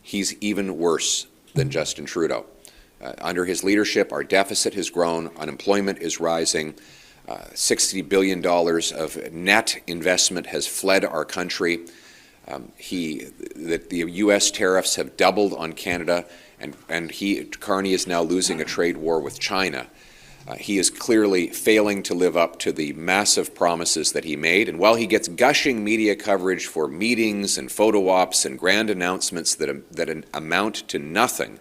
he's even worse than Justin Trudeau. Under his leadership, our deficit has grown, unemployment is rising, $60 billion of net investment has fled our country. The U.S. tariffs have doubled on Canada, and Carney is now losing a trade war with China. He is clearly failing to live up to the massive promises that he made, and while he gets gushing media coverage for meetings and photo ops and grand announcements that amount to nothing,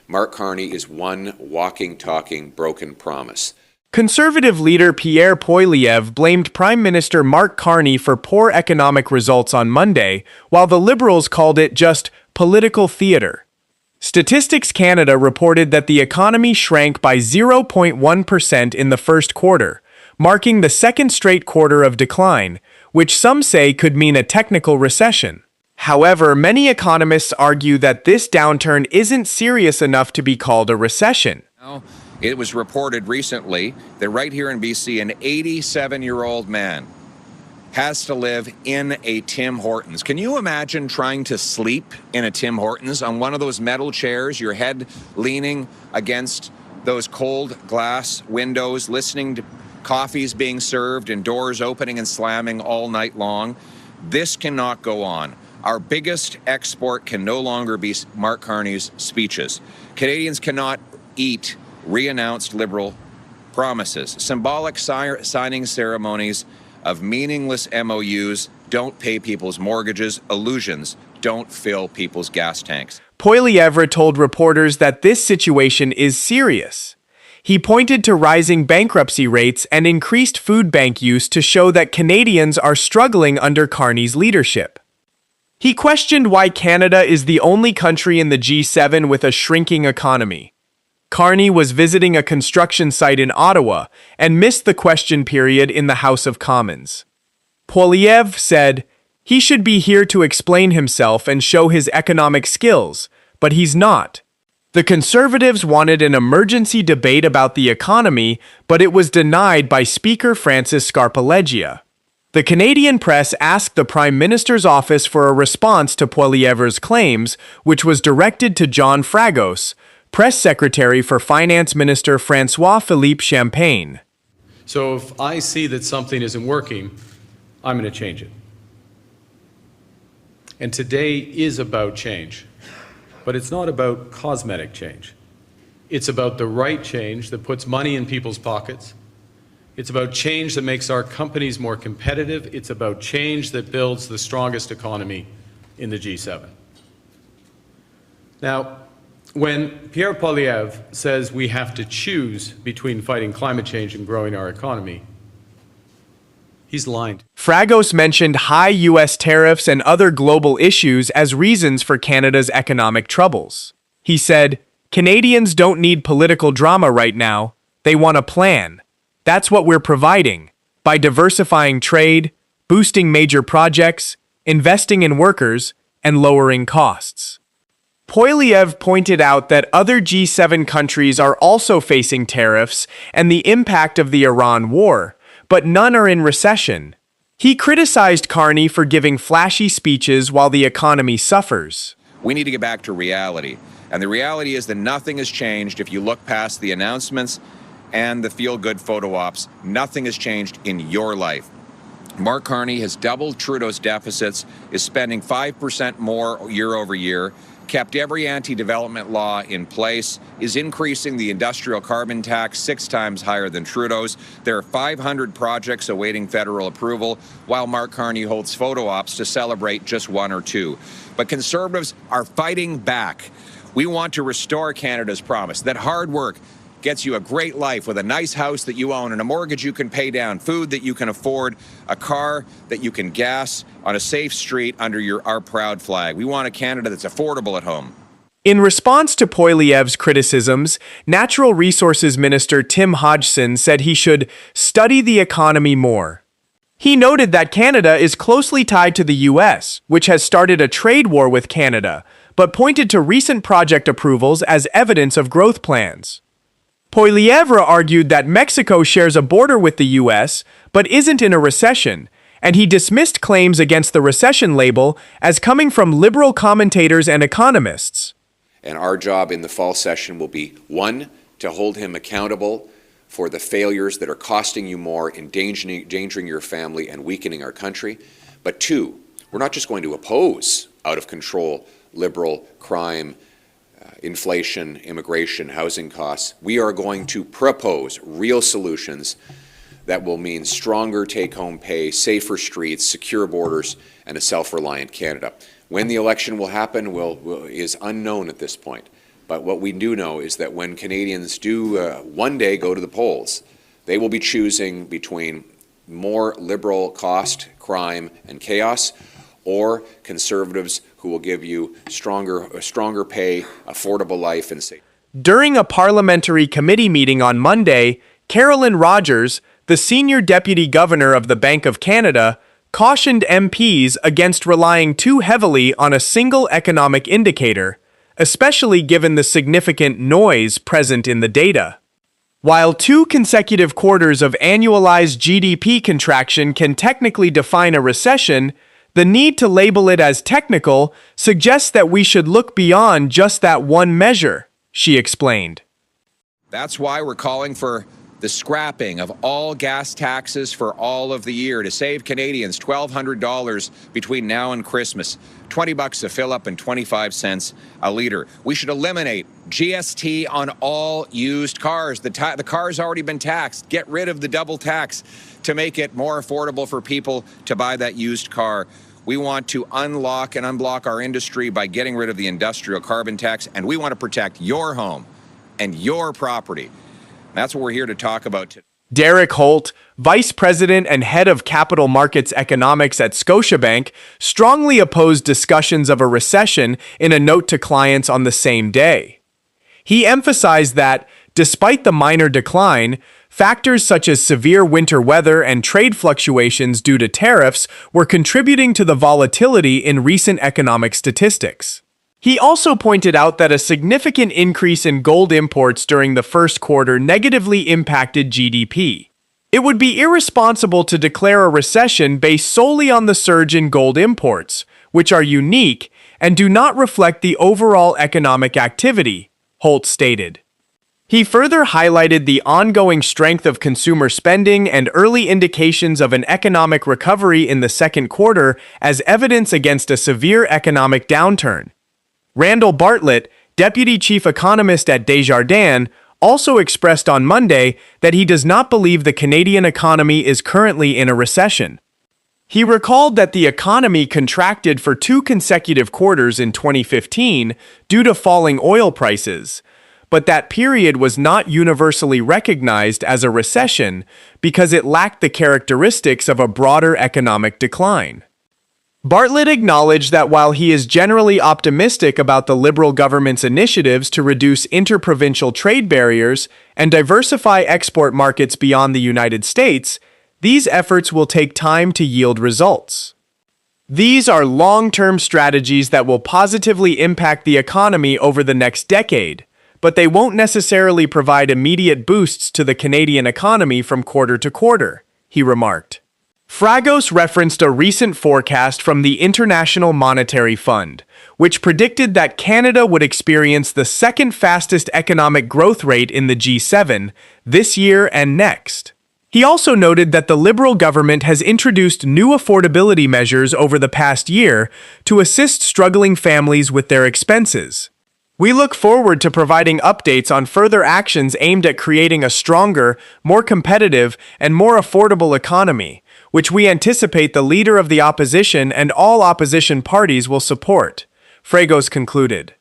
Mark Carney is one walking, talking, broken promise. Conservative leader Pierre Poilievre blamed Prime Minister Mark Carney for poor economic results on Monday, while the Liberals called it just political theater. Statistics Canada reported that the economy shrank by 0.1% in the first quarter, marking the second straight quarter of decline, which some say could mean a technical recession. However, many economists argue that this downturn isn't serious enough to be called a recession. It was reported recently that right here in BC, an 87-year-old man has to live in a Tim Hortons. Can you imagine trying to sleep in a Tim Hortons on one of those metal chairs, your head leaning against those cold glass windows, listening to coffees being served and doors opening and slamming all night long? This cannot go on. Our biggest export can no longer be Mark Carney's speeches. Canadians cannot eat re-announced Liberal promises. Symbolic signing ceremonies of meaningless MOUs don't pay people's mortgages. Illusions don't fill people's gas tanks. Poilievre told reporters that this situation is serious. He pointed to rising bankruptcy rates and increased food bank use to show that Canadians are struggling under Carney's leadership. He questioned why Canada is the only country in the G7 with a shrinking economy. Carney was visiting a construction site in Ottawa and missed the question period in the House of Commons. Poilievre said he should be here to explain himself and show his economic skills, but he's not. The Conservatives wanted an emergency debate about the economy, but it was denied by Speaker Francis Scarpaleggia. The Canadian press asked the Prime Minister's office for a response to Poilievre's claims, which was directed to John Fragos, Press Secretary for Finance Minister François-Philippe Champagne. So if I see that something isn't working, I'm going to change it. And today is about change, but it's not about cosmetic change. It's about the right change that puts money in people's pockets. It's about change that makes our companies more competitive. It's about change that builds the strongest economy in the G7. Now, when Pierre Poilievre says we have to choose between fighting climate change and growing our economy, he's lying. Fragos mentioned high U.S. tariffs and other global issues as reasons for Canada's economic troubles. He said, "Canadians don't need political drama right now. They want a plan. That's what we're providing, by diversifying trade, boosting major projects, investing in workers, and lowering costs." Poilievre pointed out that other G7 countries are also facing tariffs and the impact of the Iran war, but none are in recession. He criticized Carney for giving flashy speeches while the economy suffers. We need to get back to reality. And the reality is that nothing has changed if you look past the announcements and the feel-good photo ops. Nothing has changed in your life. Mark Carney has doubled Trudeau's deficits, is spending 5% more year over year, kept every anti-development law in place, is increasing the industrial carbon tax 6 times higher than Trudeau's. There are 500 projects awaiting federal approval, while Mark Carney holds photo ops to celebrate just 1 or 2. But Conservatives are fighting back. We want to restore Canada's promise that hard work gets you a great life with a nice house that you own and a mortgage you can pay down, food that you can afford, a car that you can gas on a safe street under our proud flag. We want a Canada that's affordable at home. In response to Poilievre's criticisms, Natural Resources Minister Tim Hodgson said he should study the economy more. He noted that Canada is closely tied to the U.S., which has started a trade war with Canada, but pointed to recent project approvals as evidence of growth plans. Poilievre argued that Mexico shares a border with the U.S., but isn't in a recession, and he dismissed claims against the recession label as coming from liberal commentators and economists. And our job in the fall session will be, one, to hold him accountable for the failures that are costing you more, endangering your family and weakening our country. But two, we're not just going to oppose out of control liberal crime, inflation, immigration, housing costs. We are going to propose real solutions that will mean stronger take-home pay, safer streets, secure borders, and a self-reliant Canada. When the election will happen is unknown at this point. But what we do know is that when Canadians do one day go to the polls, they will be choosing between more liberal cost, crime, and chaos, or Conservatives who will give you stronger pay, affordable life, and safety. During a parliamentary committee meeting on Monday, Carolyn Rogers, the senior deputy governor of the Bank of Canada, cautioned MPs against relying too heavily on a single economic indicator, especially given the significant noise present in the data. While 2 consecutive quarters of annualized GDP contraction can technically define a recession, the need to label it as technical suggests that we should look beyond just that one measure, she explained. That's why we're calling for the scrapping of all gas taxes for all of the year to save Canadians $1,200 between now and Christmas, $20 a fill-up and 25 cents a litre. We should eliminate GST on all used cars. The car's already been taxed. Get rid of the double tax to make it more affordable for people to buy that used car. We want to unlock and unblock our industry by getting rid of the industrial carbon tax, and we want to protect your home and your property. That's what we're here to talk about today. Derek Holt, Vice President and Head of Capital Markets Economics at Scotiabank, strongly opposed discussions of a recession in a note to clients on the same day. He emphasized that, despite the minor decline, factors such as severe winter weather and trade fluctuations due to tariffs were contributing to the volatility in recent economic statistics. He also pointed out that a significant increase in gold imports during the first quarter negatively impacted GDP. It would be irresponsible to declare a recession based solely on the surge in gold imports, which are unique and do not reflect the overall economic activity, Holt stated. He further highlighted the ongoing strength of consumer spending and early indications of an economic recovery in the second quarter as evidence against a severe economic downturn. Randall Bartlett, deputy chief economist at Desjardins, also expressed on Monday that he does not believe the Canadian economy is currently in a recession. He recalled that the economy contracted for 2 consecutive quarters in 2015 due to falling oil prices, but that period was not universally recognized as a recession because it lacked the characteristics of a broader economic decline. Bartlett acknowledged that while he is generally optimistic about the Liberal government's initiatives to reduce interprovincial trade barriers and diversify export markets beyond the United States, these efforts will take time to yield results. These are long-term strategies that will positively impact the economy over the next decade, but they won't necessarily provide immediate boosts to the Canadian economy from quarter to quarter, he remarked. Fragos referenced a recent forecast from the International Monetary Fund, which predicted that Canada would experience the second fastest economic growth rate in the G7 this year and next. He also noted that the Liberal government has introduced new affordability measures over the past year to assist struggling families with their expenses. We look forward to providing updates on further actions aimed at creating a stronger, more competitive, and more affordable economy, which we anticipate the Leader of the Opposition and all opposition parties will support, Fragos concluded.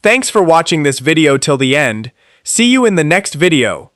Thanks for watching this video till the end. See you in the next video.